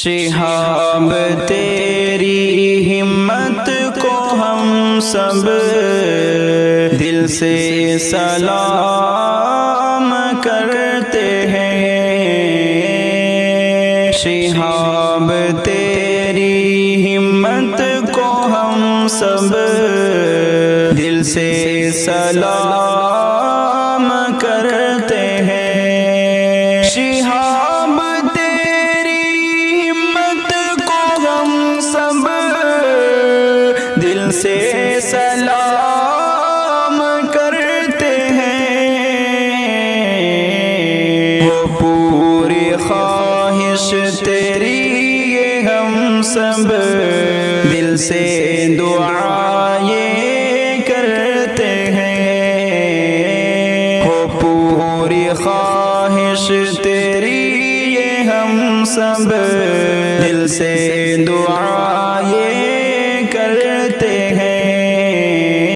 شہاب تیری ہمت کو ہم سب دل سے سلام کرتے ہیں۔ شہاب تیری ہمت کو ہم سب دل سے سلام کرتے ہیں۔ شہاب تیری ہمت کو ہم سب دل سے سلام کرتے ہیں۔ وہ پوری خواہش تیری یہ ہم سب دل سے دعائیں کرتے ہیں۔ وہ پوری خواہش تیری یہ ہم سب دل سے دعا